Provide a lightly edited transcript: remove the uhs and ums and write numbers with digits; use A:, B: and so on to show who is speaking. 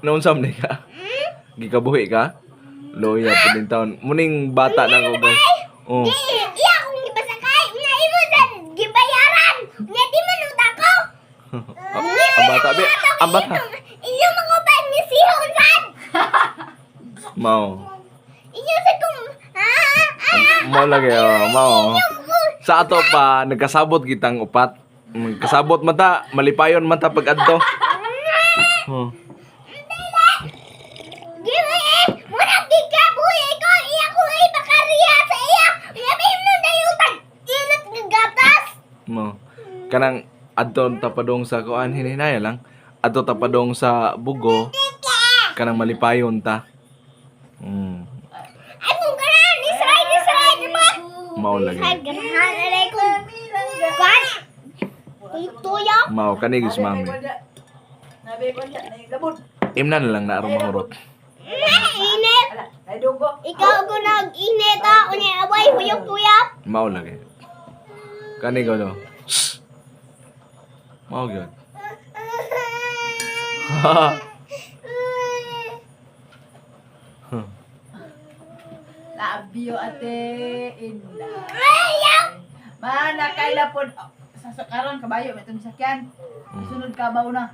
A: Naunsam ni ka? Gikabuhi ka? Loya po din taon. Muning bata na ko guys. Oh.
B: Iya akong gibasakay. Nga imo sa gibayaran. Nga di man utako.
A: Ang bata bi. Ang bata.
B: Inyo mga pa ni sihon sad.
A: Mao.
B: Inyo sa kung
A: Mao lagi oh, mao. Sa ato pa nagkasabot kitang upat. Kasabot mata, malipayon mata pag adto. Oh.
B: Giwe muna gigabuhi ko iya ko ipakariya sa iya. Iya mo na yung tag-inat ng gatas.
A: Mo. Kanang adto tapadong sa kuan hininaya lang. Adto tapadong sa bugo. Kanang malipayon ta.
B: Ay mong ganan, isray diba?
A: Mao lagi.
B: Ay ganahan alay ko. Kan? Tuya?
A: Mao kani gis mami.
C: Nabi ko niya, nagabot.
A: Imna na lang na aron mahurot.
B: Init.
C: Ay dugo.
B: Ikaw ko nag-init ha. Unya away, huyok-huyap.
A: Mao lagi. Kani ko do. Mao gyud.
C: Labyo ate Inday.
B: Ayaw!
C: Mana kaila pod sa karon kabayo metong sakyan. Sunod ka baw na.